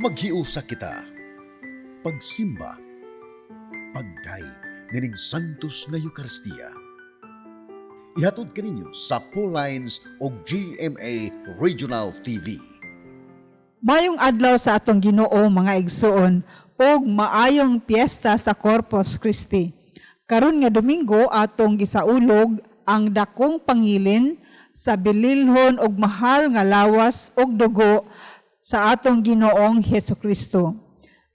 Maghiusa kita, pagsimba, pagday, nining santos nga Eucharistia. Ihatod kaninyo sa Paul Lines o GMA Regional TV. Mayong adlaw sa atong Ginoo mga igsoon ug maayong piyesta sa Corpus Christi. Karon nga Domingo atong gisaulog ang dakong pangilin sa bililhon og mahal nga lawas ug dugo sa atong Ginoong Hesukristo.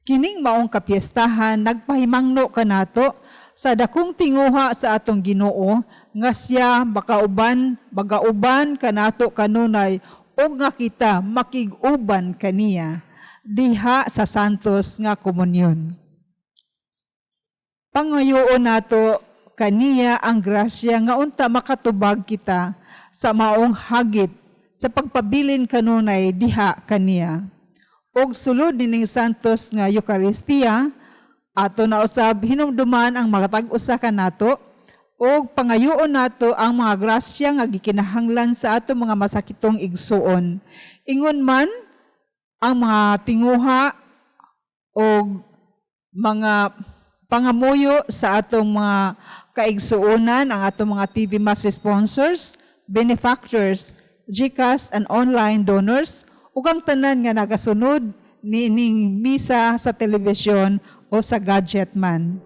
Kining maong kapiestahan nagpahimangno kanato sa dakong tinguha sa atong Ginoo nga siya bagauban kanato kanunay ug nga kita makig-uban kaniya diha sa santos nga komunyon. Pangayoon nato kaniya ang grasya nga unta makatubag kita sa maong hagit sa pagpabilin kanunay diha kaniya. Og sulod nining santos nga Eucharistia, ato na usab hinumduman ang magatag-usa kanato og pangayoon nato ang mga grasya nga gikinahanglan sa ato mga masakitong igsuon. Ingon man ang mga tinguha og mga pangamuyo sa atong mga kaigsuonan, ang atong mga TV Mass sponsors, benefactors, GCash and online donors, ug ang tanan nga nagasunod nining misa sa telebisyon o sa gadget man.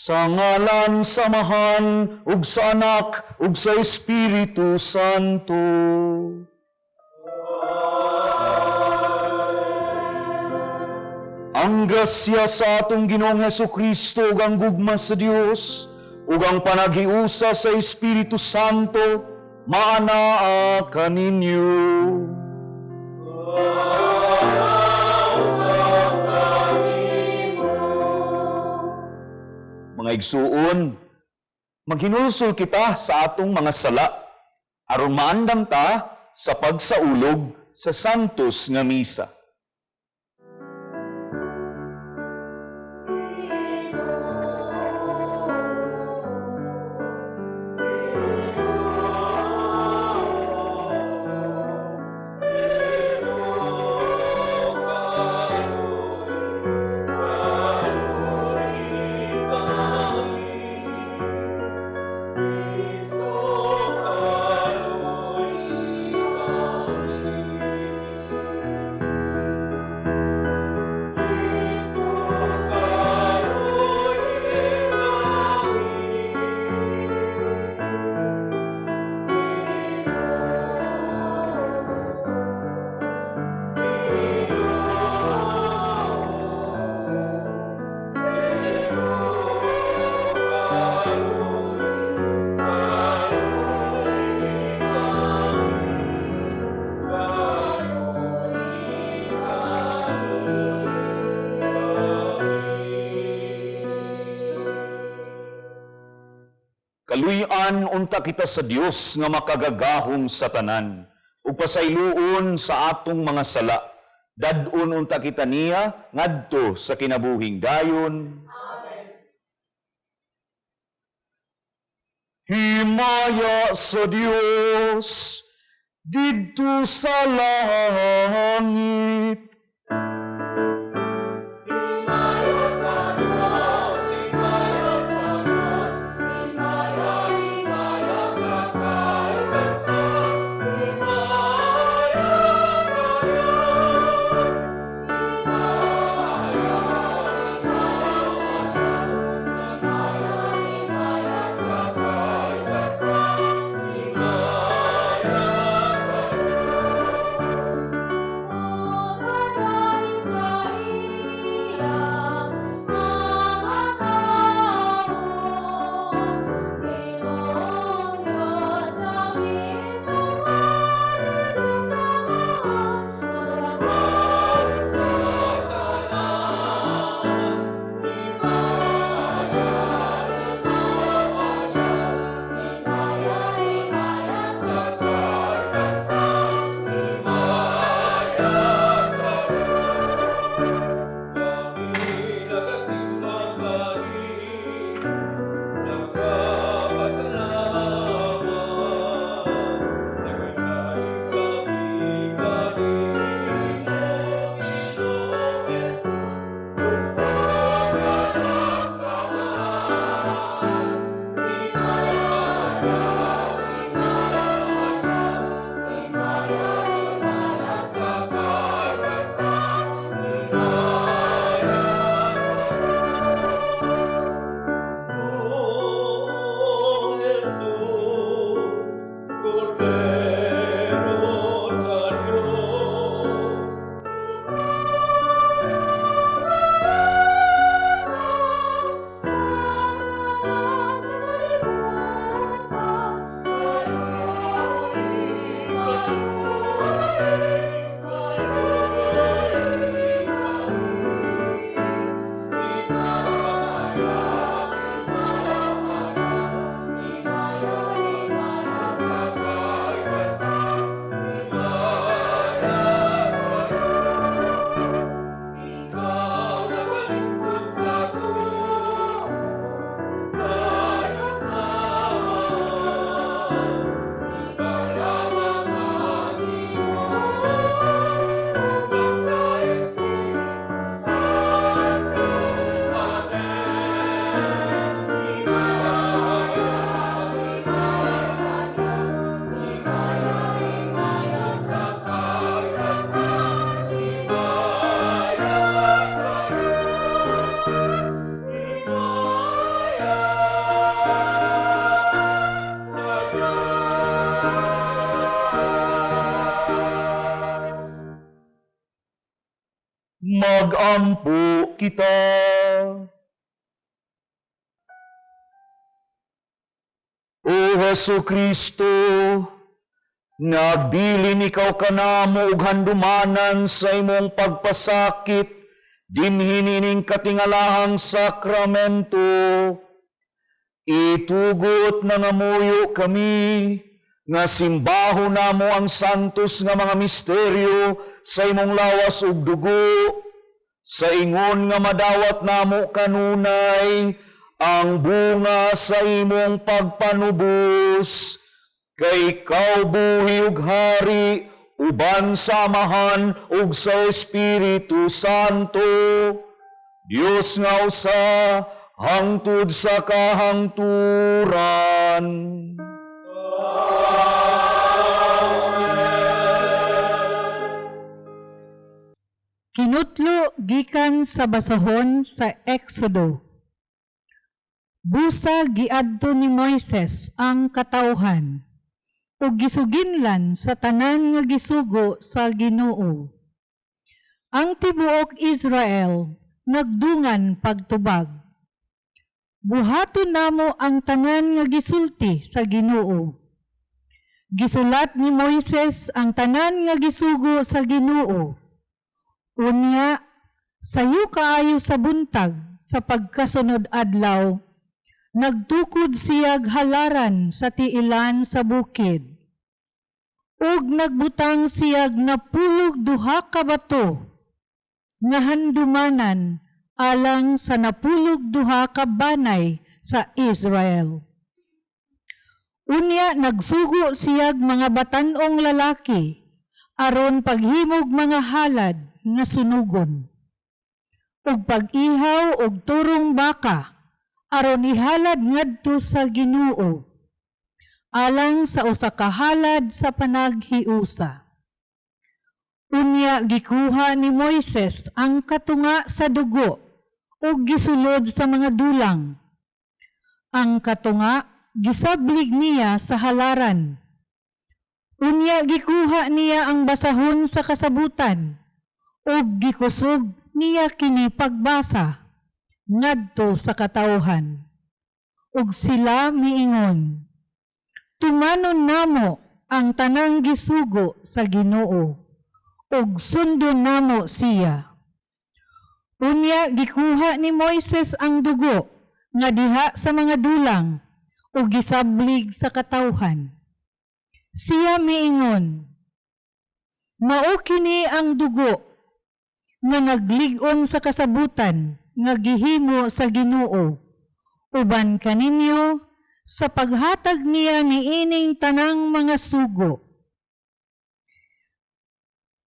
Sa ngalan sa Mahal, ug sa Anak, ug sa Espiritu Santo. Ang grasya sa atong Ginoong Hesukristo ug ang gugma sa Dios ug ang panaghiusa sa Espiritu Santo maanaa kaninyo. Mga igsuon, maghinulsol kita sa atong mga sala aron maandam ta sa pagsaulog sa santos nga misa. Kaluyan unta kita sa Dios nga makagagahom sa tanan, ug pasayloon sa atong mga sala. Dadun unta kita niya ngadto sa kinabuhing dayon. Himaya sa Dios didto sa langit. Magampo kita. O Hesu Kristo, nabilin ikaw kanamo ug handumanan sa imong pagpasakit dinhi nining katingalahang sakramento. Itugot na ngamuyo kami nga simbaho namo ang santos nga mga misteryo sa imong lawas ug dugo, sa ingon nga madawat namo kanunay ang bunga sa imong pagpanubos, kay ikaw buhi ug hari, uban samahan ug sa Espiritu Santo, Dios nga usa, hangtod sa kahangturan. Kinutlo gikan sa basahon sa Exodo. Busa giadto ni Moises ang katawhan ug gisuginlan sa tanan nga gisugo sa Ginoo. Ang tibuok Israel nagdungan pagtubag. Buhaton namo ang tanan nga gisulti sa Ginoo. Gisulat ni Moises ang tanan nga gisugo sa Ginoo. Unya, sayo kaayo sa buntag sa pagkasunod adlaw, Nagtukod siyag halaran sa tiilan sa bukid. Ug nagbutang siyag napulog duha ka bato nga handumanan alang sa napulog duha ka banay sa Israel. Unya nagsugo siyag mga batanong lalaki aron paghimog mga halad nga sunugon. Ug pag-ihaw og turong baka aron ihalad ngadto sa Ginoo alang sa usa ka halad sa panaghiusa. Unya gikuha ni Moises ang katunga sa dugo ug gisulod sa mga dulang. Ang katunga gisablig niya sa halaran. Unya gikuha niya ang basahon sa kasabutan ug gikusog niya kini pagbasa ngadto sa katawhan. Ug sila miingon, tumanon namo ang tanang gisugo sa Ginoo ug sundon namo siya. Unya gikuha ni Moises ang dugo nga diha sa mga dulang ug gisablig sa katawhan. Siya miingon, mao kini ang dugo nga naglig-on sa kasabutan nga gihimo sa Ginoo uban kaninyo sa paghatag niya niining tanang mga sugo.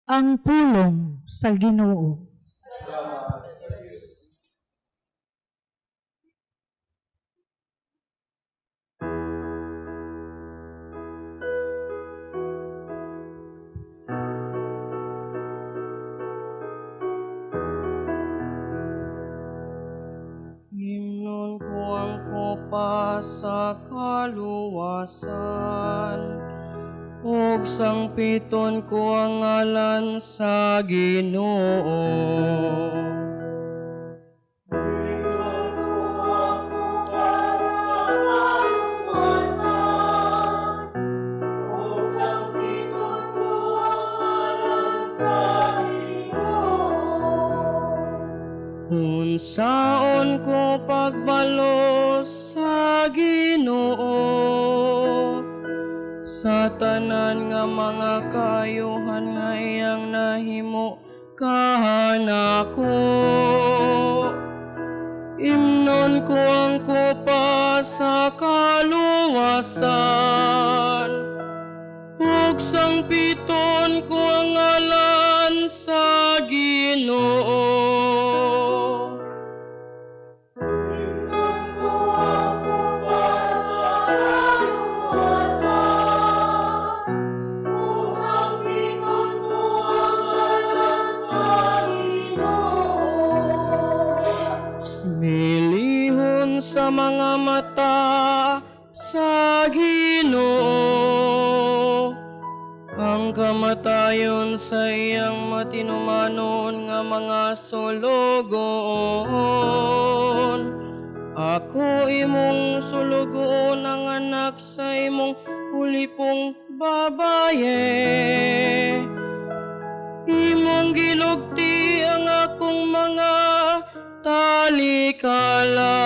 Ang pulong sa Ginoo. Himnon ko ang kopa sa kaluwasan, ug sangpiton ko ang ngalan sa Ginoo. Unsaon ko pagbalo sa Ginoo sa tanan nga mga kayuhan nga iyang nahimo kahanako. Imnon ko ang kopa sa kaluwasan, ug sangpiton ko ang ngalan sa Ginoo. Milihon sa mga mata sa Ginoo ang kamatayon sa iyang matinumanon nga mga sulugon. Ako imong sulugon ang anak sa imong ulipong babaye. Imong gilugti ang akong mga talikala.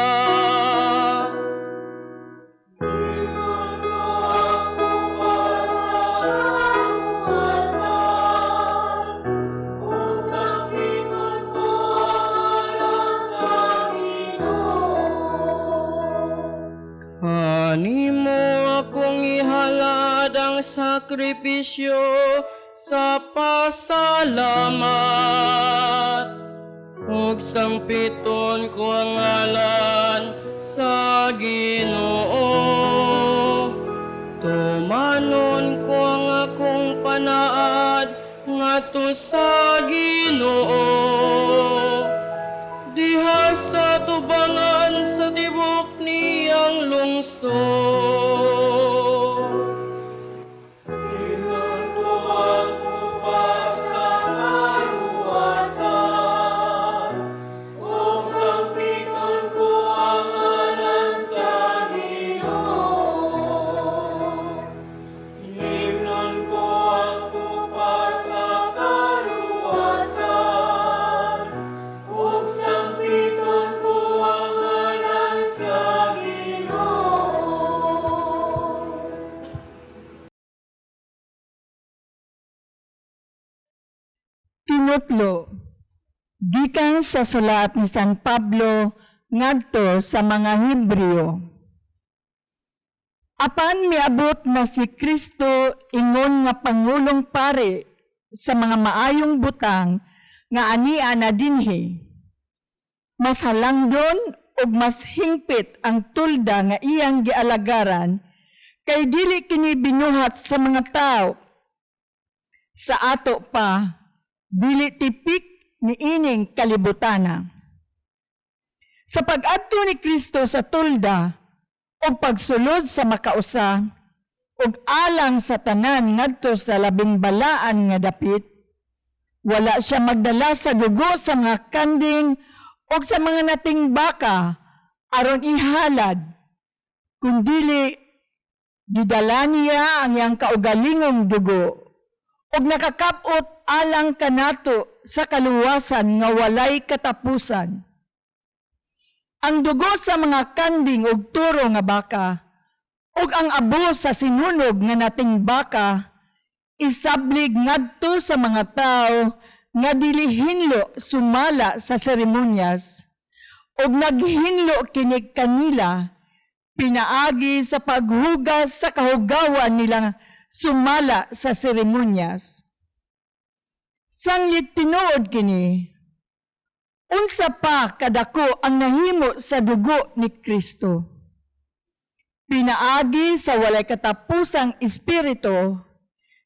Kanimo akong ihalad ang sakripisyo sa pasalamat, ug sangpiton ko ang ngalan sa Ginoo. Tumanon ko ang akong panaad ngadto sa Ginoo, diha sa tubangan sa tibok niyang lungsod. Tinutlo, gikan sa sulat ni San Pablo ngadto sa mga Hebreo. Apan miabot na si Kristo ingon nga pangulong pare sa mga maayong butang nga ania na dinhi. Mas halangdon ug mas hingpit ang tulda nga iyang gialagaran kay dili kini binuhat sa mga tao. Sa ato pa, dili tipik ni ining kalibutana. Sa pag-adto ni Kristo sa tulda o pagsulod sa makausa ug alang sa tanan ngadto sa labing balaan nga dapit, wala siya magdala sa dugo sa mga kanding o sa mga nating baka aron ihalad, kundili gidala niya ang iyang kaugalingong dugo ug nakakapot alang kanato sa kaluwasan nga walay katapusan. Ang dugo sa mga kanding ug turo nga baka ug ang abo sa sinunog nga nating baka isablig ngadto sa mga tao nga dili hinlo sumala sa seremonyas ug naghinlo kini kanila pinaagi sa paghugas sa kahugawan nila sumala sa seremonyas. Sanglit tinuod kini, unsa pa kadako ang nahimo sa dugo ni Kristo. Pinaagi sa walay katapusang espiritu,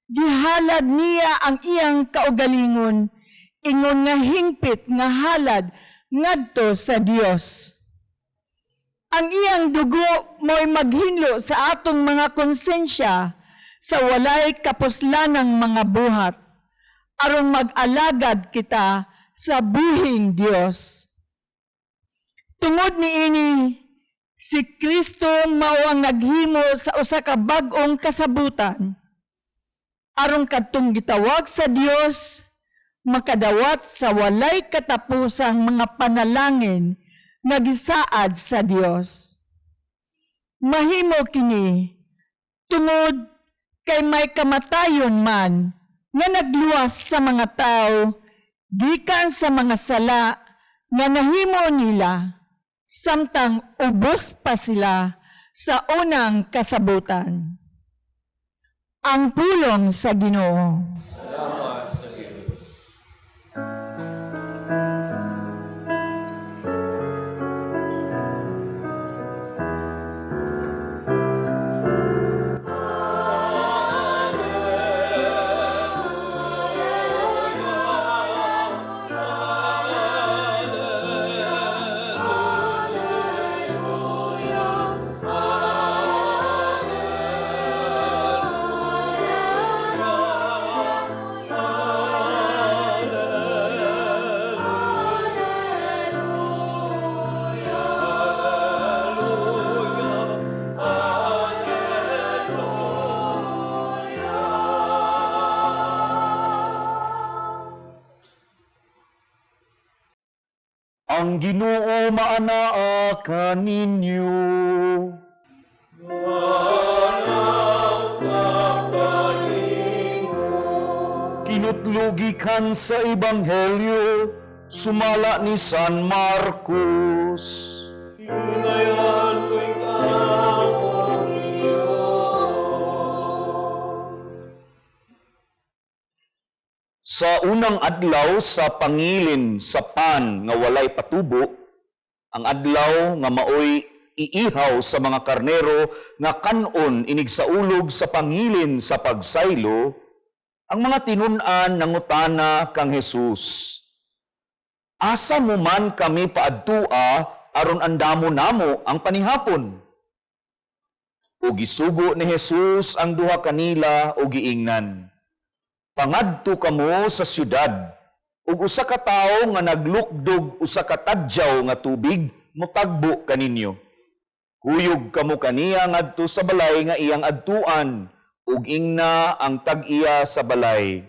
gihalad niya ang iyang kaugalingon, ingon nga hingpit nga halad ngadto sa Dios. Ang iyang dugo mo'y maghinlo sa atong mga konsensya sa walay kapuslanang mga buhat, aron mag-alagad kita sa buhing Dios. Tungod niini, si Kristo mao ang naghimo sa usa ka bag-ong kasabutan, aron kadtong gitawag sa Dios, makadawat sa walay katapusang mga panalangin nga gisaad sa Dios. Mahimo kini tungod kay may kamatayon man nga nagluwas sa mga tao gikan sa mga sala nga nahimo nila samtang ubos pa sila sa unang kasabutan. Ang pulong sa Ginoo. Ang Ginoo maanaa kaninyo. Kinutlugikan sa Ebanghelyo sumala ni San Marcos. Sa unang adlaw sa pangilin sa pan nga walay patubo, ang adlaw nga maoy iihaw sa mga karnero nga kanon inig sa ulog sa pangilin sa pagsaylo, ang mga tinun-an nangutana kang Jesus. Asa mo man kami paadtua aron andamo namo ang panihapon? O gisugo ni Jesus ang duha kanila o giingnan. Pangadto kamo sa syudad, ug usa ka tawo nga naglukdog usa ka tadyaw nga tubig motagbo kaninyo. Kuyog kamo kaniya ngadto sa balay nga iyang adtuan, ug ingna ang tag-iya sa balay.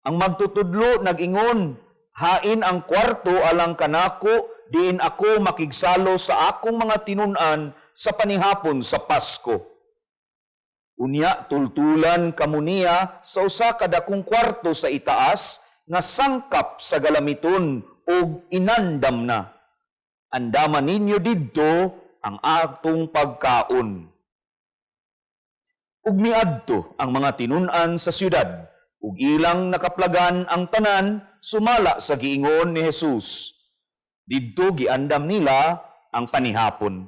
Ang magtutudlo nag-ingon, hain ang kwarto alang kanako, diin ako makigsalo sa akong mga tinun-an sa panihapon sa Pasko. Unya tultulan kamo niya sa usa ka dakong kwarto sa itaas, nga sangkap sa galamiton o inandam na. Andaman ninyo didto ang atong pagkaon. Ug miadto ang mga tinunan sa syudad, ug ilang nakaplagan ang tanan sumala sa giingon ni Jesus. Didto giandam nila ang panihapon.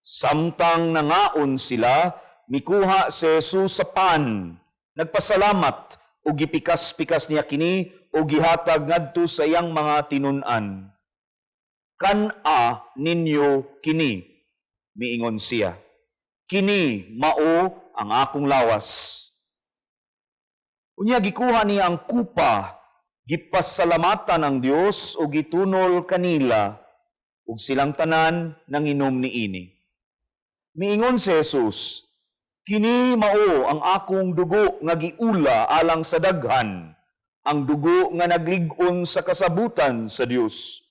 Samtang nangaon sila, mikuha si Jesus sa pan, nagpasalamat ug gipikas-pikas niya kini ug gihatag ngadto sa iyang mga tinunan. Kan-a ninyo kini, miingon siya. Kini mao ang akong lawas. Unya gikuha niya ang kupa, gipasalamatan ang Dios ug gitunol kanila ug silang tanan nanginom niini. Miingon si Jesus, kini mao ang akong dugo nga giula alang sa daghan, ang dugo nga naglig-on sa kasabutan sa Dios.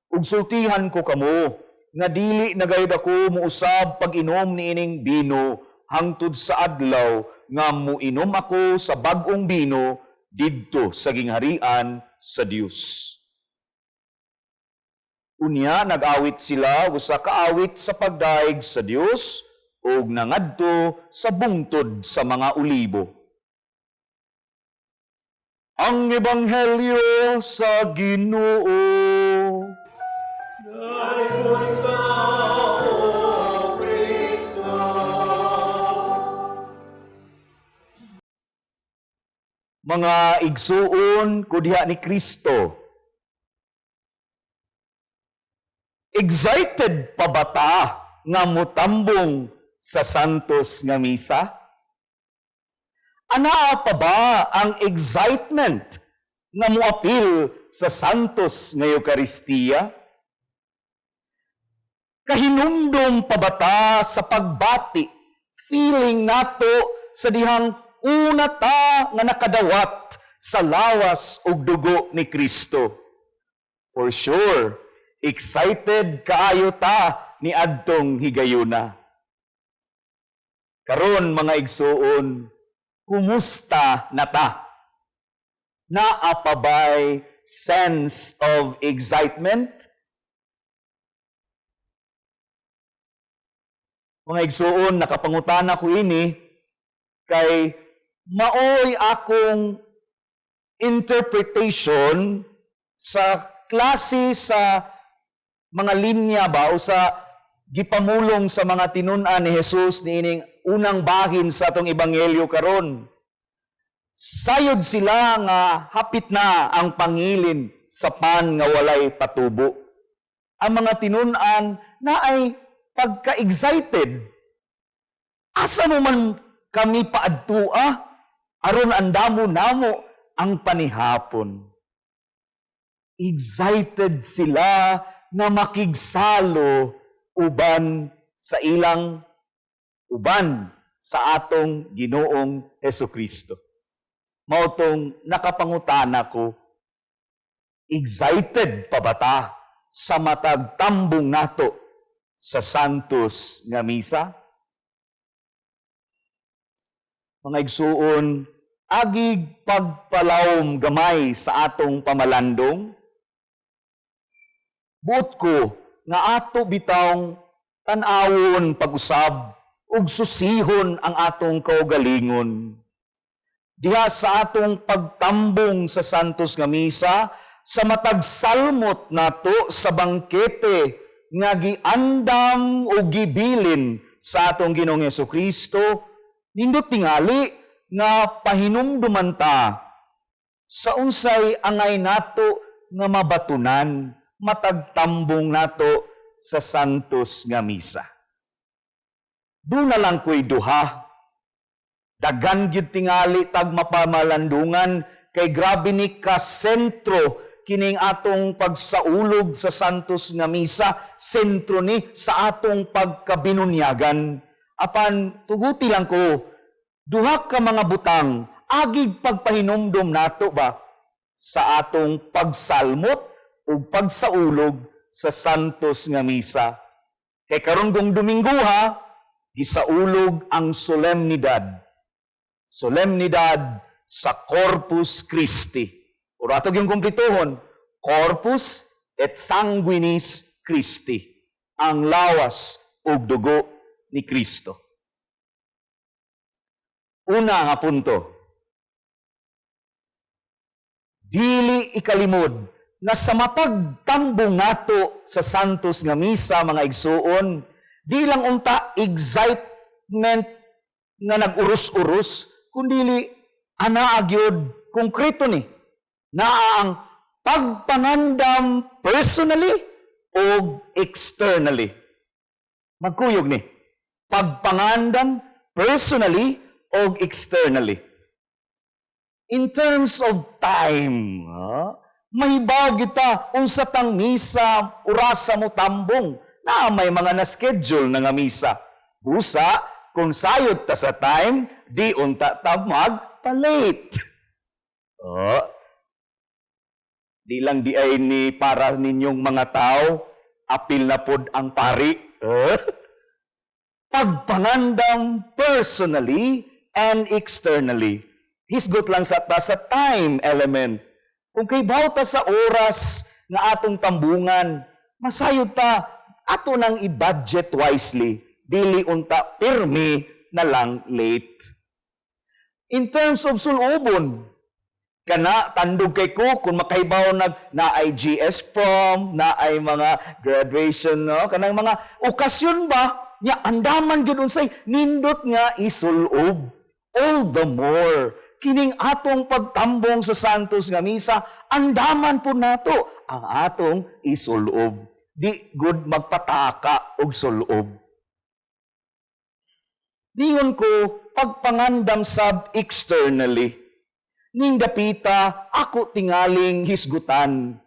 Ug sultihan ko kamo nga dili na gayud ako muusab pag-inom niining bino hangtod sa adlaw nga muinom ako sa bag-ong bino didto sa gingharian sa Dios. Unya nag-awit sila usa ka awit sa pagdaig sa Dios ug nangadto sa bungtod sa mga ulibo. Ang ebanghelyo sa Ginoo. Mga igsuon kudya ni Kristo. Excited pa ba ta nga mutambong sa santos nga misa? Ana pa ba ang excitement nga muapil sa santos nga Eucharistia? Kahinumdom pa ba ta sa pagbati, feeling nato sa dihang una ta nga nakadawat sa lawas ug dugo ni Kristo? For sure, excited kaayo ta ni adtong higayuna. Karon mga igsuon, kumusta na ta? Naa pa ba'y sense of excitement? Mga igsuon, nakapangutana ko ini kay maoy akong interpretation sa klase sa mga linya ba o sa gipamulong sa mga tinunan ni Jesus niining unang bahin sa atong ebanghelyo karon. Sayod sila nga hapit na ang pangilin sa pan nga walay patubo. Ang mga tinunan na ay pagka-excited. Asa mo man kami paadtua aron andamo namo ang panihapon. Excited sila na makigsalo uban sa ilang uban sa atong Ginoong Hesukristo. Mao tong nakapangutana ko, excited pa ba ta sa matag tambong nato sa santos nga misa? Mga igsuon, agig pagpalawom gamay sa atong pamalandong. Buot ko nga ato bitawng tan-awon pag-usab ug susihon ang atong kaugalingon. Diha sa atong pagtambong sa santos nga misa, sa matag salmot nato sa bangkete nga giandam o gibilin sa atong Ginoong Hesukristo, nindot tingali nga pahinumduman ta sa unsay angay nato nga mabatunan, matagtambong nato sa santos nga misa. Doon na lang ko'y duha. Dagan gyud tingali tag mapamalandungan kay grabe ni kasentro kining atong pagsaulog sa santos nga misa, sentro ni sa atong pagkabinunyagan. Apan tuguti lang ko, duha ka mga butang, agig pagpahinumdom nato ba sa atong pagsalmot o pagsaulog sa santos nga misa. Kay karon gong Domingo gisaulog ang solemnidad. Solemnidad sa Corpus Christi. O atog yung kumplituhon, Corpus et Sanguinis Christi, ang lawas ug dugo ni Kristo. Una nga punto, dili ikalimod na sa matag tambong nato sa santos nga misa, mga igsuon, di lang unta excitement nga nag-urus-urus, kundi ana agyod konkreto ni naa ang pagpangandam personally o externally. Magkuyog ni, pagpangandam personally o externally. In terms of time, mahibaw kita unsa tang misa orasa mo tambong na may mga na-schedule na nga misa. Busa, kung sayod ta sa time, di unta ta magpa-late. Di lang di ay ni para ninyong mga tao, apil na pod ang pari. Pagpangandam personally and externally. Hisgot lang sa time element. Kung kay bawta sa oras nga atong tambungan, masayod ta ato nang i-budget wisely, dili unta pirmi na lang late. In terms of sulubon, kana tandog kay ko kung makahibaw na ay GS prom, na ay mga graduation, no? Kanang mga okasyon ba, nya andaman gyud unsay nindot nga isulob. All the more kining atong pagtambong sa santos nga misa, andaman po nato ang atong isulob. Di good magpataka og sulob. Diyon ko pagpangandam sab externally. Ning dapita ako tingaling hisgutan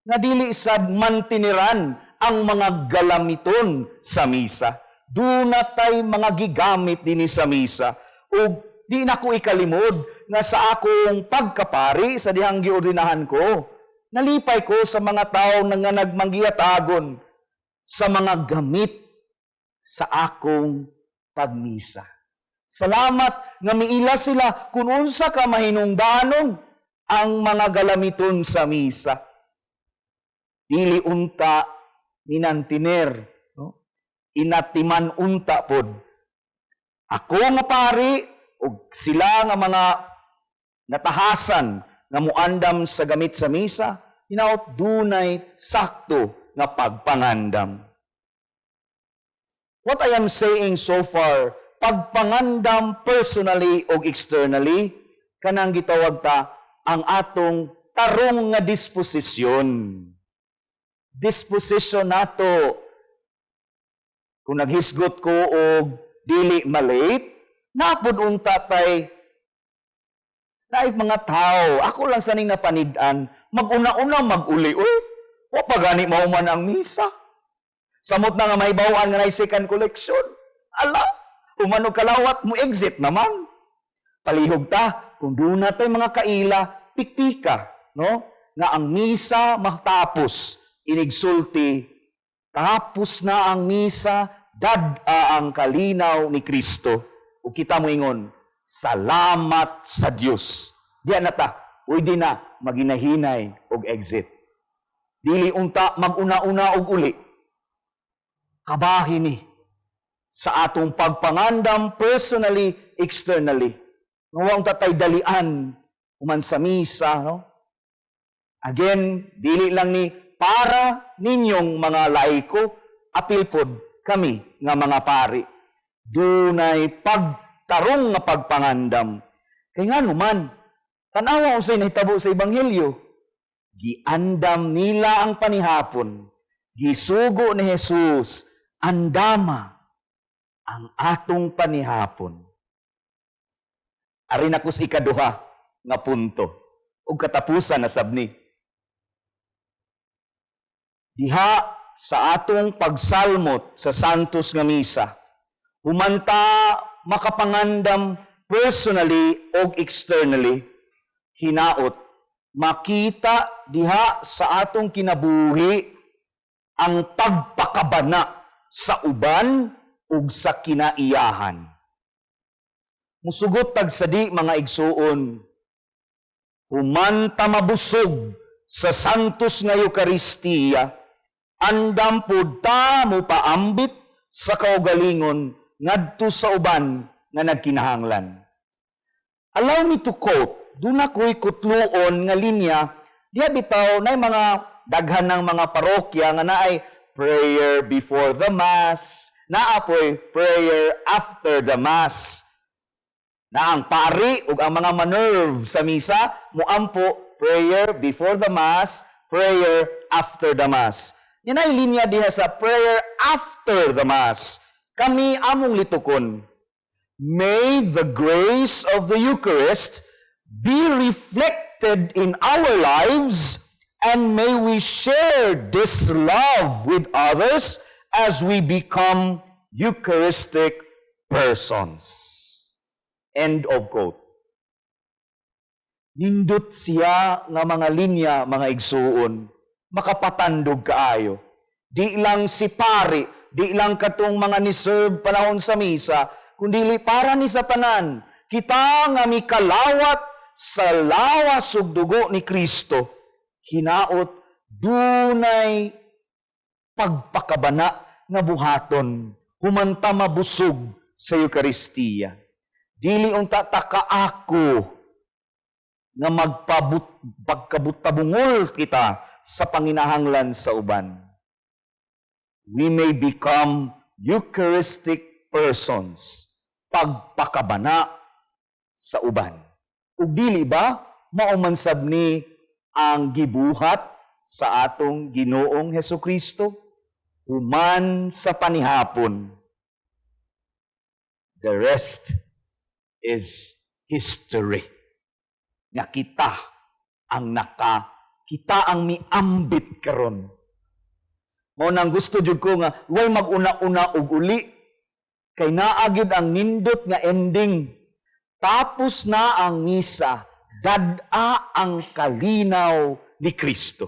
nga dili sad mantiniran ang mga galamiton sa misa. Dunatay mga gigamit dinhi sa misa. Ug di na ko ikalimod nga sa akong pagkapari sa dihang giordinahan ko. Nalipay ko sa mga tao nga nagmanggiyatagon sa mga gamit sa akong pagmisa. Salamat nga miila sila kung unsa ka mahinungdanon ang mga galamiton sa misa. Dili unta minantiner, no? Inatiman unta pod. Ako nga pari o sila nga mga natahasan nga muandam sa gamit sa misa, hinaot dunay sakto nga pagpangandam. What I am saying so far, pagpangandam personally o externally, kanang gitawag ta ang atong tarong nga disposisyon. Disposition nato. Kung naghisgot ko og dili malate, napod unta tay naay mga tao. Ako lang saning napanid-an, mag-una-una mag-uli. Uy, wa pa gani mauman ang misa. Samot na nga may bawaan nga na second collection. Ala, umano kalawat mo exit naman. Palihog ta, kung doon natin mga kaila, pikpika, no? Nga ang misa matapos, inigsulti, tapos na ang misa, dad-a ang kalinaw ni Kristo. O kita mo ingon, salamat sa Diyos. Diyan na ta, pwede na maginahinay og exit. Dili unta mag-una-una og uli. Kabahin ni sa atong pagpangandam personally, externally. Ngawang tatay dalian uman sa misa, no? Again, dili lang ni para ninyong mga laiko, apil pod kami nga mga pari. Dunay pagtarong nga pagpangandam. Kay nga naman, tanawa usay nahitabo sa Ebanghelyo, giandam nila ang panihapon, gisugo ni Jesus, andama ang atong panihapon. Ari na kus ikaduha nga punto, ug katapusan na sabni. Diha sa atong pagsalmot sa santos nga misa, humanta makapangandam personally o externally, hinaot, makita diha sa atong kinabuhi ang pagpakabana sa uban ug sa kinaiyahan. Musugot tag sadi mga igsuon, human ta mabusog sa santos nga Eucharistia, andam pud ta mo paambit sa kaugalingon ngadto sa uban nga nagkinahanglan. Allow me to quote, doon ako'y kutluon nga linya, diya bitaw na mga daghan ng mga parokya nga naay prayer before the Mass, naapoy prayer after the Mass. Na ang pari ug ang mga manerve sa misa, muampo prayer before the Mass, prayer after the Mass. Yan ay linya diha sa prayer after the Mass. Kami among litukon. May the grace of the Eucharist be reflected in our lives, and may we share this love with others as we become Eucharistic persons. End of quote. Nindot siya nga mga linya, mga igsuon, makapatandog kaayo. Di lang si pari, di lang katong mga ni-serve panahon sa misa, kundi para ni sa tanan, kita nga mikalawat sa lawas ug dugo ni Kristo, hinaot dunay pagpakabana nga buhaton, humanta mabusog sa Eucharistia. Dili unta ta kaako nga pagkabutabungol kita sa panginahanglan sa uban. We may become Eucharistic persons, pagpakabana sa uban. Ug dili ba maumansab ni ang gibuhat sa atong Ginoong Hesukristo human sa panihapon. The rest is history. Nga kita ang miambit karon. Mao nang gusto jud ko nga way mag-una-una og uli kay naagid ang nindot nga ending. Tapos na ang misa, dad-a ang kalinaw ni Kristo.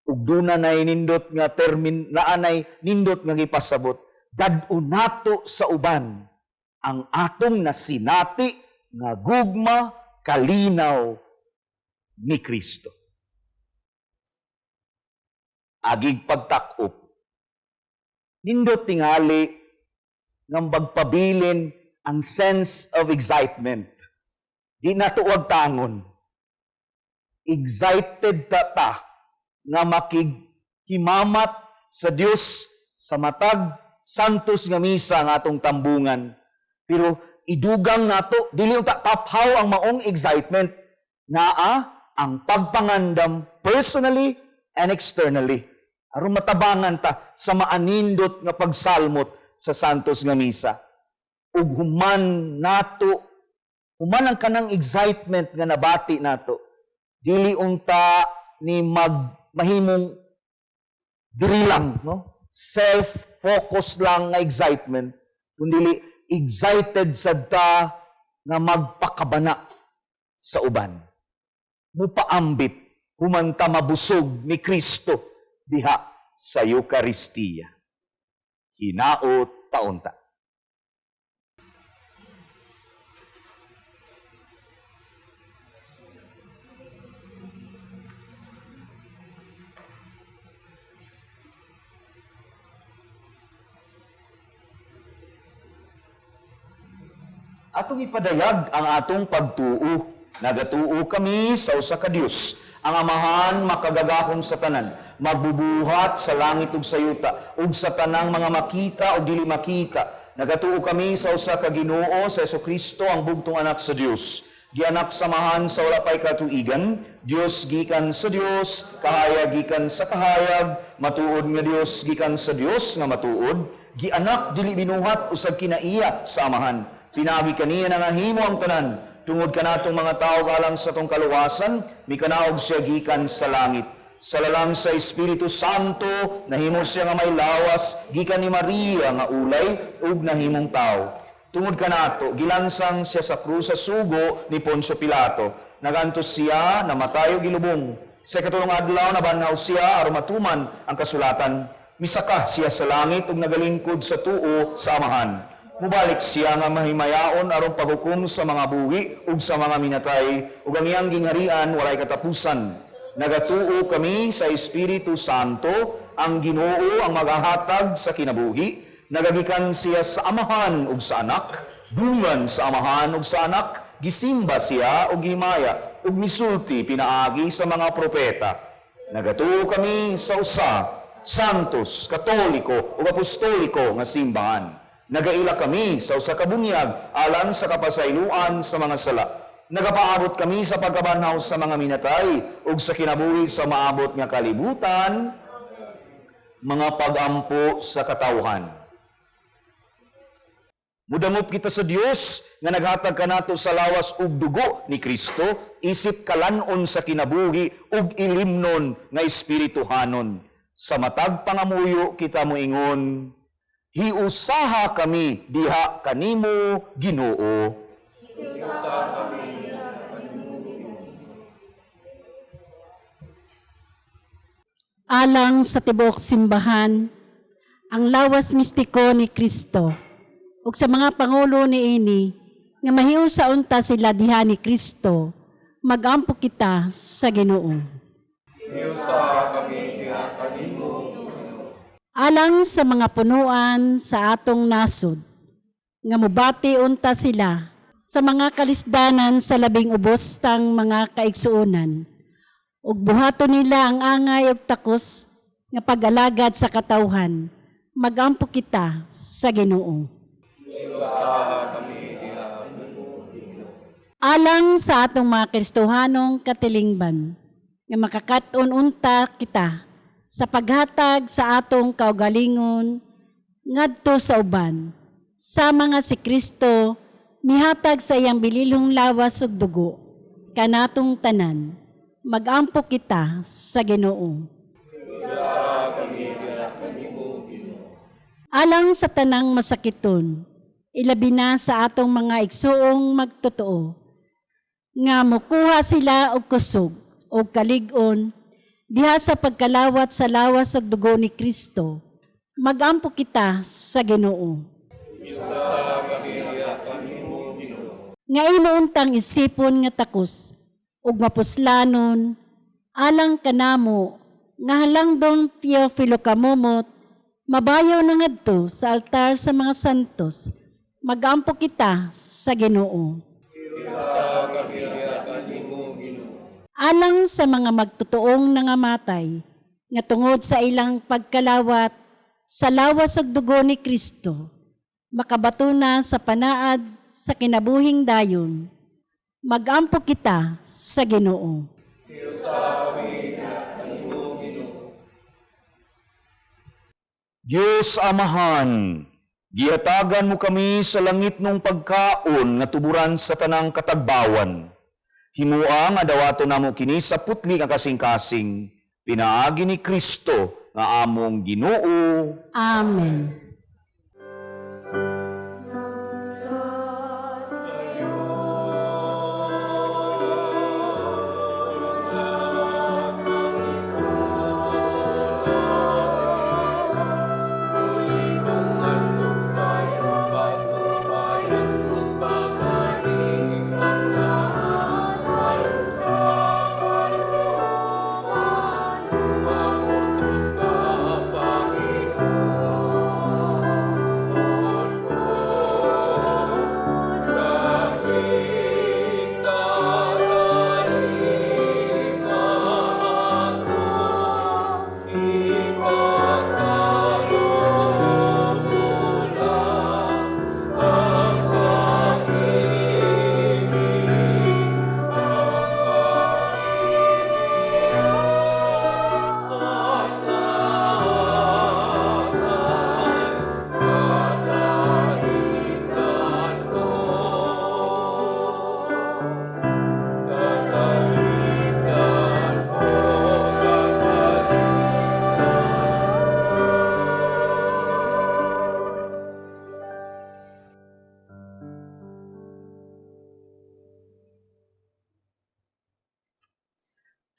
Ug duna nay nindot nga naanay nindot nga gipasabot, dad-o nato sa uban ang atong nasinati nga gugma kalinaw ni Kristo. Agig pagtakop, nindot tingali ng magpabilin ang sense of excitement. Di na tuwag tangon. Excited ta nga makighimamat sa Dios sa matag santos nga misa nga atong tambungan. Pero idugang nato, dili unta taphaw ang maong excitement naa ang pagpangandam personally and externally. Aron matabangan ta sa maanindot nga pagsalmot sa santos nga misa. Ug human ang kanang excitement nga nabati nato. Dili unta ni mahimong diri lang, no? Self-focus lang nga excitement, kundi excited sad ta nga magpakabana sa uban. Mupaambit, humanta mabusog ni Kristo diha sa Eucharistia. Hinaot paunta. Atong ipadayag ang atong pagtuo. Nagatuo kami sa usa ka Dios, ang Amahan makagagahom sa tanan, magbubuhat sa langit ug sa yuta, ug sa tanang mga makita ug dili makita. Nagatuo kami sa usa ka Ginoo, sa Hesukristo, ang bugtong anak sa Dios. Gianak samahan sa wala pay katuigan, Dios gikan sa Dios, kahayag gikan sa kahayag, matuod nga Dios gikan sa Dios nga matuod, gianak dili binuhat usag kinaiya sa Amahan. Pinagi kaniya nga himo ang tanan, tungod kanatong mga tao alang sa tong kaluwasan, mikanaog siya gikan sa langit. Sa lalang sa Espiritu Santo, nahimo siya nga may lawas, gikan ni Maria nga ulay, ug nahimong tao. Tungod kanato, gilansang siya sa krus sa sugo ni Poncio Pilato. Nagantos siya, namatay ug gilubong. Sa katulong adlaw, nabanhaw siya, aron matuman ang kasulatan. Misaka siya sa langit ug nagalingkod sa tuo sa Amahan. Mubalik siya nga mahimayaon aron paghukom sa mga buhi ug sa mga minatay ug ang iyang gingharian walay katapusan. Nagatuo kami sa Espiritu Santo, ang Ginoo ang magahatag sa kinabuhi. Nagagikan siya sa Amahan ug sa Anak, dungan sa Amahan ug sa Anak, gisimba siya ug himaya ug misulti pinaagi sa mga propeta. Nagatuo kami sa usa, santos, katoliko ug apostoliko nga simbahan. Nagaila kami sa usa ka bunyag alang sa kapasayloan sa mga sala. Nagapaabot kami sa pagkabanhaw sa mga minatay ug sa kinabuhi sa maabot nga kalibutan, mga pag-ampo sa katawhan. Mudangop kita sa Dios nga naghatag kanato sa lawas ug dugo ni Kristo, isip kalanon sa kinabuhi ug ilimnon nga espirituhanon. Sa matag pangamuyo kita moingon, hiusaha kami diha kanimo, Ginoo. Alang sa tibuok simbahan, ang lawas mistiko ni Kristo, ug sa mga pangulo ni ini, nga mahiusa unta sila diha ni Kristo, magampo kita sa Ginoo. Alang sa mga punuan sa atong nasod, nga mubati unta sila sa mga kalisdanan sa labing ubos tang mga kaigsuonan, ug buhaton nila ang angay ug takos nga pag-alagad sa katawhan, magampo kita sa Ginoo. Alang sa atong mga Kristohanong katilingban, nga makakaton unta kita sa paghatag sa atong kaugalingon ngadto sa uban, sama nga si Kristo mihatag sa iyang bililhong lawas ug dugo kanatong tanan, magampo kita sa Ginoo. Alang sa tanang masakiton, ilabi na sa atong mga igsuong magtotoo, nga mukuha sila og kusog o kalig-on diha sa pagkalawat sa lawas ug dugo ni Kristo, magampo kita sa Ginoo. Nga imo untang isipon nga takos ug mapuslanon alang kanamo nga halangdong Teofilo kamumot, mabayaw na ngadto sa altar sa mga santos, magampo kita sa Ginoo. Alang sa mga magtutuong nangamatay, nga tungod sa ilang pagkalawat sa lawas ug dugo ni Kristo, makabato na sa panaad sa kinabuhing dayon, magampo kita sa Ginoo. Diyos Amahan, gihatagan mo kami sa langit nung pagkaon nga tuburan sa tanang katagbawan. Himuang adawato namo kini sa putli nga kasing-kasing, pinaagi ni Kristo nga among Ginoo. Amen.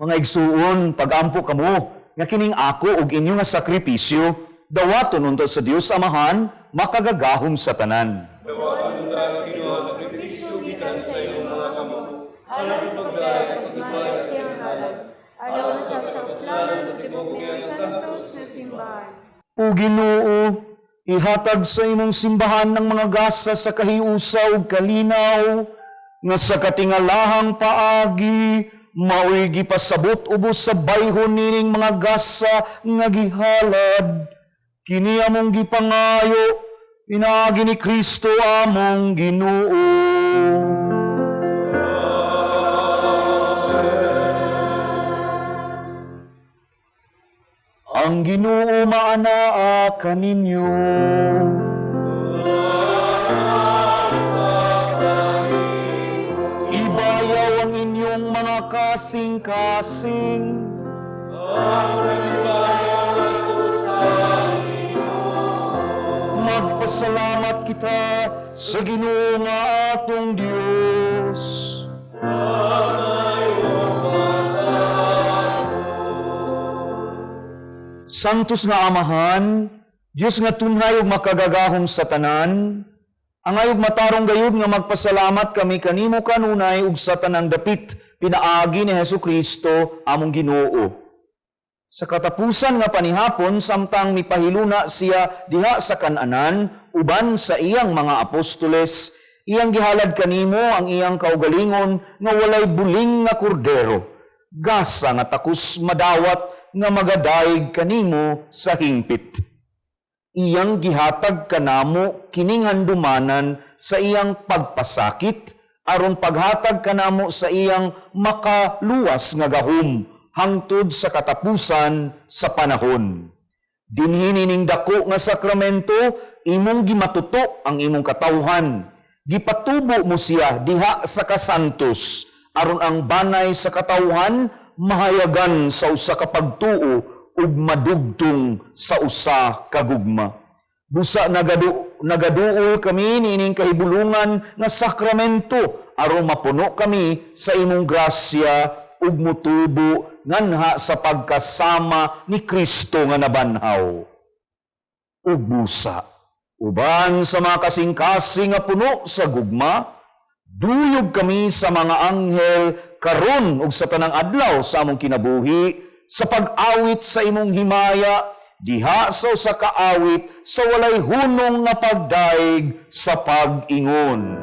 Mga igsuon, pagampo kamo, nga kining ako ug inyo nga sakripisyo, dawaton unta sa Dios Amahan, makagagahom sa tanan. O Ginoo, ihatag sa imong simbahan ng mga gasa sa kahiusa ug kalinaw, nga sa katingalahang paagi, maoy gipasabot ubos sa bayhon nining mga gasa nga gihalad. Kini among gipangayo, pinaagi ni Kristo among Ginoo. Ang Ginoo maanaa kaninyo. Ibayaw ang inyong mga kasing-kasing. Magpasalamat kita sa Ginoo nga atong Dios. Santos nga Amahan, Diyos nga tunhay ug makagagahom sa tanan, ang ayog matarong gayud nga magpasalamat kami kanimo kanunay ug sa tanang dapit pinaagi ni Hesukristo among Ginoo. Sa katapusan nga panihapon samtang mipahiluna siya diha sa kananan uban sa iyang mga apostoles, iyang gihalad kanimo ang iyang kaugalingon nga walay buling nga kordero, gasa nga takus madawat nga magadaig kanimo sa hingpit. Iyang gihatag kanamo kining handumanan sa iyang pagpasakit aron paghatag kanamo sa iyang makaluwas nga gahom hangtod sa katapusan sa panahon. Dinhi nining dako nga sakramento imong gimatuto ang imong katawhan. Gipatubo mo siya diha sa kasantos aron ang banay sa katawhan mahayagan sa usa ka pagtuo ug madugtong sa usa ka gugma. Busa nagaduol kami nining kahibulungan nga sakramento aron mapuno kami sa imong grasya ug mutubo nganha sa pagkasama ni Kristo nga nabanhaw. Ug busa uban sa mga kasing-kasing nga puno sa gugma, duyog kami sa mga anghel karon ug sa tanang adlaw sa among kinabuhi sa pag-awit sa imong himaya diha sa usa ka awit sa walay hunong nga pagdaig sa pag-ingon.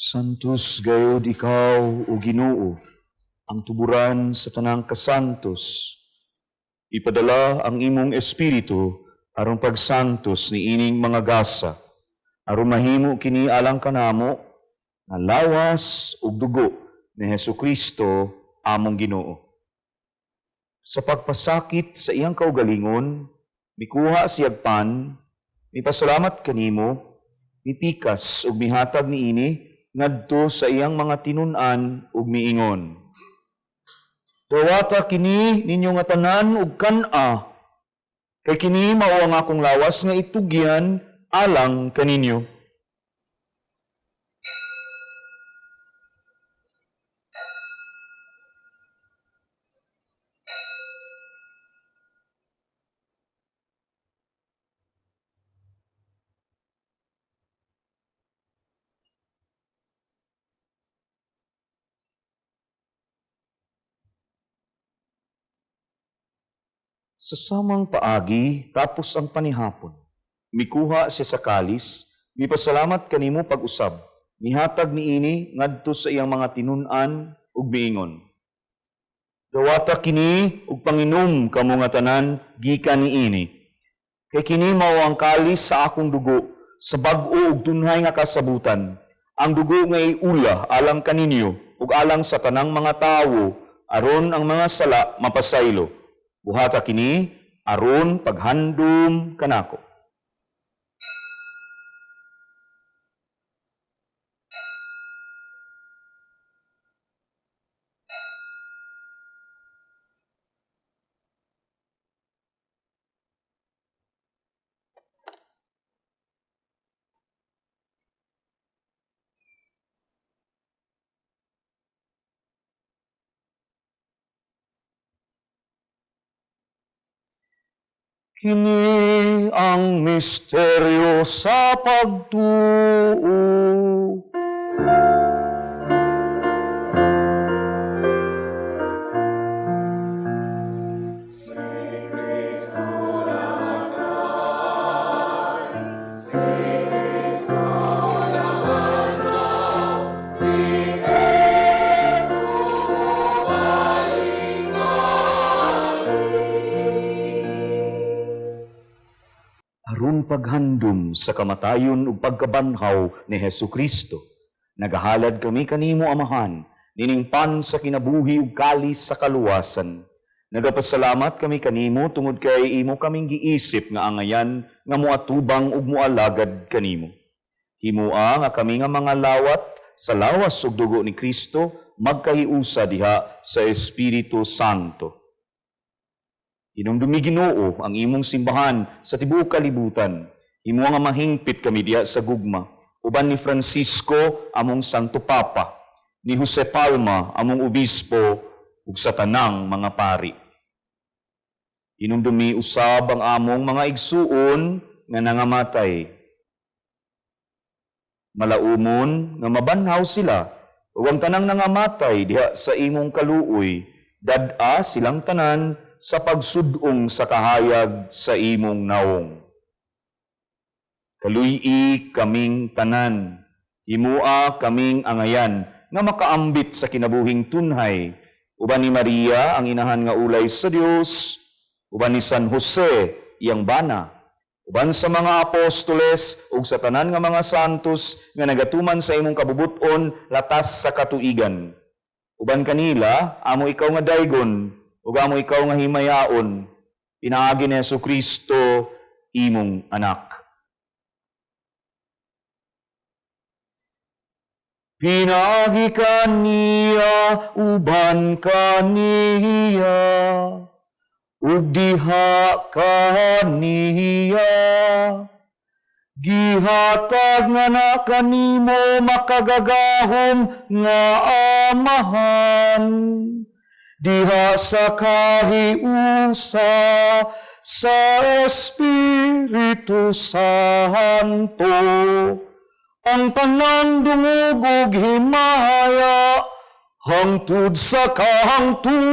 Santos gayud ikaw, o Ginoo, ang tuburan sa tanang kasantos. Ipadala ang imong espiritu aron pagsantos ni ining mga gasa, aron mahimo kini alang kanamo nga lawas ug dugo ni Hesukristo among Ginoo. Sa pagpasakit sa iyang kaugalingon, mikuha siyag pan, mipasalamat kanimo, mipikas ug mihatag niini ngadto sa iyang mga tinun-an ug miingon. Dawata kini ninyo nga tanan ug kan-a, kay kini mao ang akong lawas nga itugyan alang kaninyo. Sa samang paagi, tapos ang panihapon, mikuha siya sa kalis, mipasalamat kanimo pag-usab, mihatag niini ngadto sa iyang mga tinunan ug miingon. Dawata kini ug panginom kamo nga tanan gikan niini. Kay kini mao ang kalis sa akong dugo, sa bag-o ug tunhay nga kasabutan. Ang dugo nga iula alang kaninyo ug alang sa tanang mga tawo aron ang mga sala mapasaylo. Buhata kini aron paghandom kanako. Kini ang misteryo sa pagtuo. Aron paghandom sa kamatayon ug pagkabanhaw ni Hesukristo, nagahalad kami kanimo Amahan, niningpan sa kinabuhi ug kalis sa kaluwasan. Nagapasalamat kami kanimo tungod kay imo kaming giisip nga angayan nga moatubang ug moalagad kanimo. Himoa nga kami nga mga lawat sa lawas ug dugo ni Kristo magkahiusa diha sa Espiritu Santo. Hinumdumi Ginoo ang imong simbahan sa tibuok kalibutan. Himo nga mahingpit kami diha sa gugma. Uban ni Francisco among Santo Papa, ni Jose Palma among obispo ug sa tanang mga pari. Hinumdumi usab ang among mga igsuon nga nangamatay. Malaumon nga mabanhaw sila ug ang tanang nangamatay diha sa imong kaluoy, dad-a silang tanan sa pagsudong sa kahayag sa imong naong. Kaluy-i kaming tanan, himua kaming angayan, nga makaambit sa kinabuhing tunhay, uban ni Maria, ang inahan nga ulay sa Dios, uban ni San Jose, iyang bana, uban sa mga apostoles, ug sa tanan nga mga santos, nga nagatuman sa imong kabubuton, latas sa katuigan. Uban kanila, amo ikaw nga daygon, ug amo ikaw nga himayaon, pinaagi ni Hesukristo, imong anak. Pinaagi kaniya, uban kaniya, ug diha kaniya. Gihatag nga na kanimo makagagahom nga Amahan, diha sa kahiusa sa Espiritu Santo, ang tanang dungog ug himaya hangtod sa kahangturan.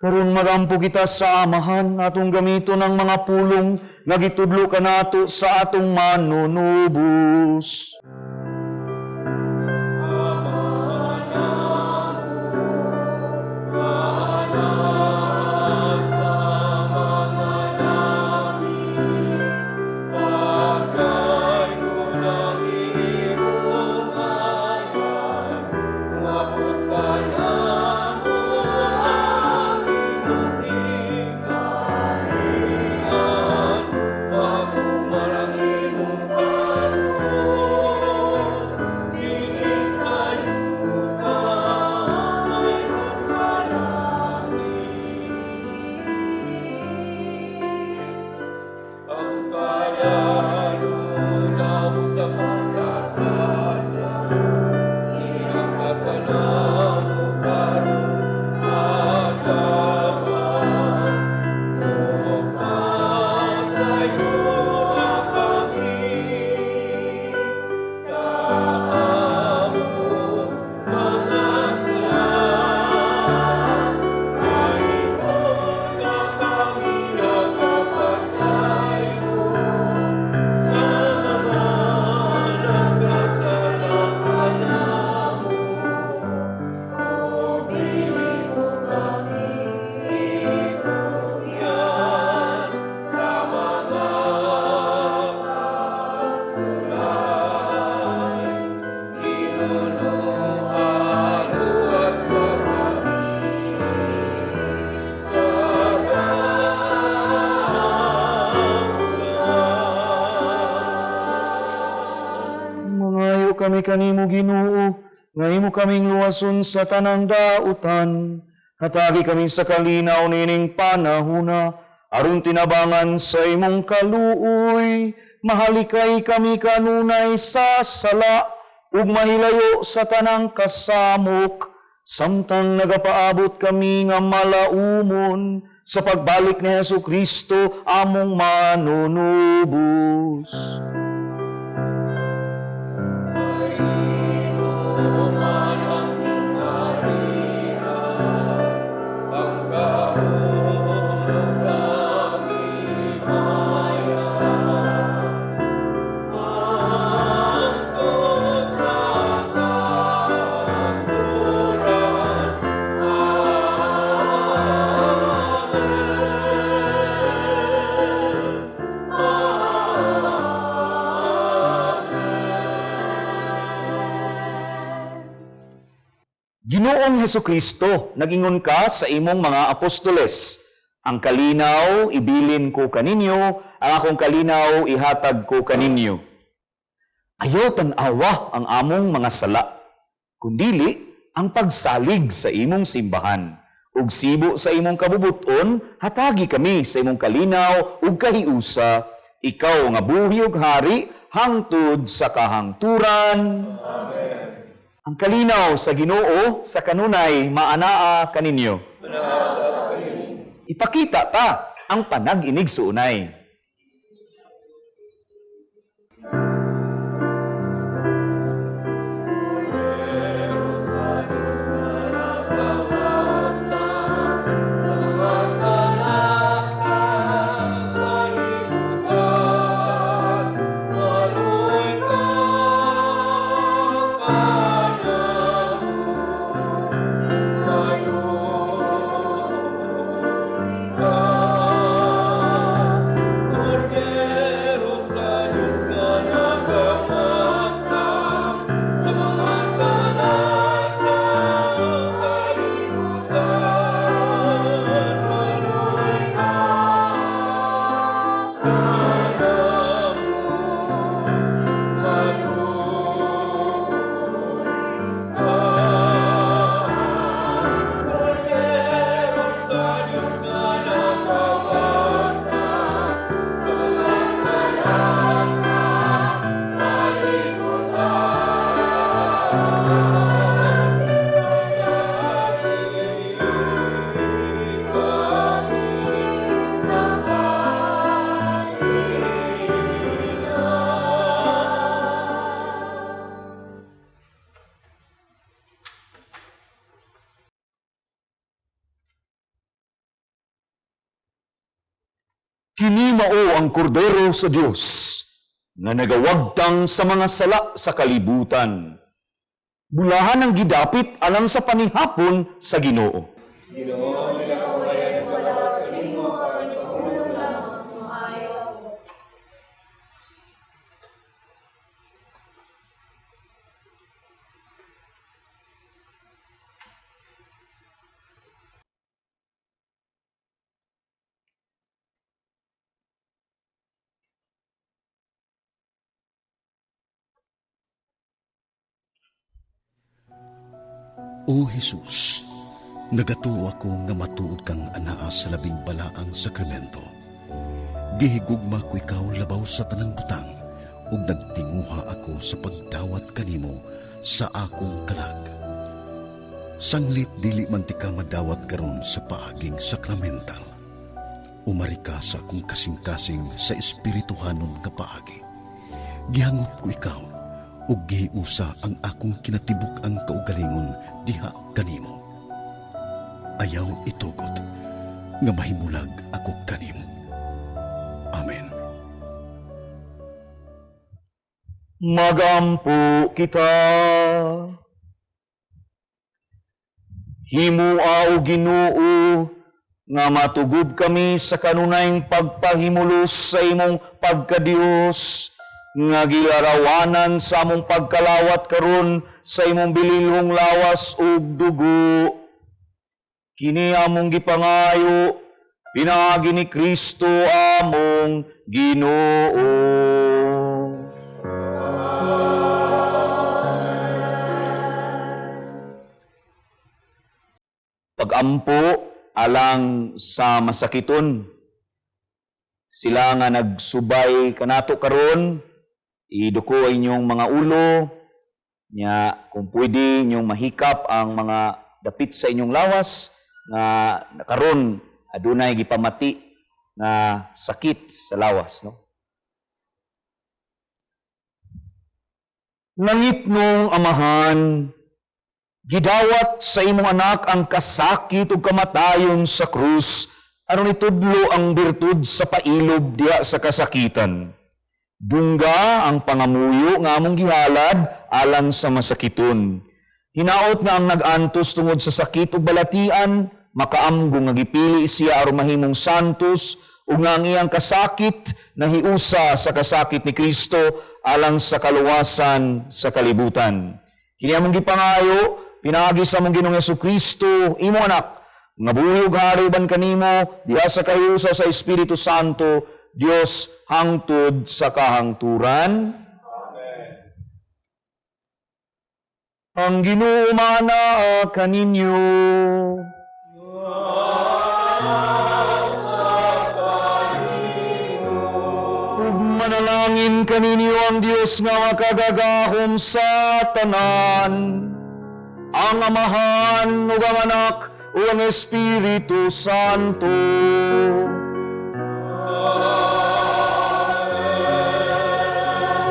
Karon magampo kita sa Amahan, atong gamito ng mga pulong nga gitudlo kanato sa atong manunubos. Mangayo kami kanimo Ginoo, nga imo kaming luwason sa tanang dautan. Hatagi kami sa kalinaw nining panahuna, aron tinabangan sa imong kaluoy. Mahalikay kami kanunay sa sala, ug mahilayo sa tanang kasamok. Samtang nagapaabot kami nga malaumon sa pagbalik ni Jesucristo among manunubos. Ginoong Hesukristo, nagingon ka sa imong mga apostoles. Ang kalinaw, ibilin ko kaninyo, ang akong kalinaw, ihatag ko kaninyo. Ayaw tanawa ang among mga sala, kundili ang pagsalig sa imong simbahan. Ug sibo sa imong kabubuton, hatagi kami sa imong kalinaw ug kahiusa. Ikaw nga buhi ug hari, hangtod sa kahangturan. Amen. Ang kalinaw sa Ginoo sa kanunay maanaa kaninyo. Ipakita ta ang panag-inig sa unay. Kini mao ang kordero sa Dios nga nagawagtang sa mga sala sa kalibutan. Bulahan ang gidapit alang sa panihapon sa Ginoo. O Jesus, nagatuo ako nga matuod kang anaa sa labing balaang sakramento. Gihigugma ko ikaw labaw sa tanang butang, ug nagtinguha ako sa pagdawat kanimo sa akong kalag. Sanglit dili man ti ka madawat karon sa paaging sakramental. Umari ka sa akong kasing-kasing sa espirituhanon nga paagi. Gihangop ko ikaw, ug gihiusa ang akong kinatibuk ang kaugalingon diha kanimo. Ayaw itugot nga mahimulag ako kanimo. Amen. Magampo kita. Himua o Ginoo nga matugub kami sa kanunayng pagpahimulos sa imong pagkadios, nga gilarawanan sa among pagkalawat karon sa imong bililhong lawas ug dugo. Kini among gipangayo, pinaagi ni Kristo among Ginoo. nagaampo alang sa masakiton. Sila nga nagsubay kanato karon, iduko inyong mga ulo, nya kung pwede inyong mahikap ang mga dapit sa inyong lawas, nga karon adunay gipamati nga sakit sa lawas. No? Nangitnong amahan, gidawat sa imong anak ang kasakit ug kamatayon sa krus, aron itudlo ang birtud sa pailob diha sa kasakitan. Dungga ang pangamuyo nga among gihalad alang sa masakiton. Hinaot nga ang nag-antos tungod sa sakit ug balatian, makaamgo nga gipili siya aron mahimong santos, ug nga ang iyang kasakit nahiusa sa kasakit ni Kristo alang sa kaluwasan sa kalibutan. Kini among gipangayo, pinagi sa among Ginoong Jesucristo, imo anak, nga buhi ug hari uban kanimo diha sa kahiusa sa Espiritu Santo, Dios hangtod sa kahangturan. Amen. Ang Ginoo mana kaninyo. Ug manalangin kaninyo ang Dios nga makagagahom sa tanan, ang Amahan ug ang Anak ug ang Espiritu Santo.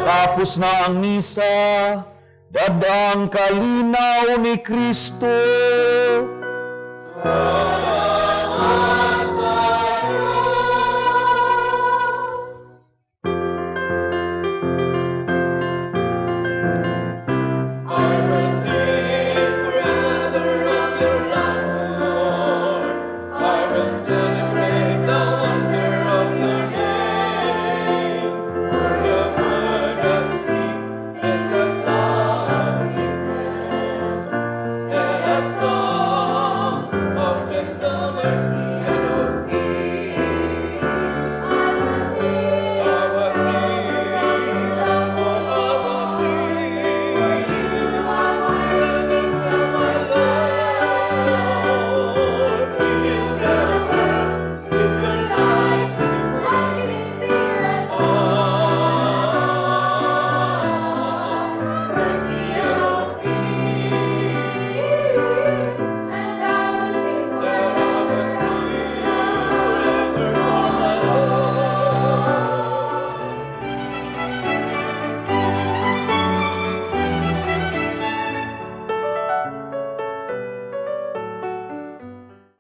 Tapos na ang misa, dadang kalinaw ni Kristo.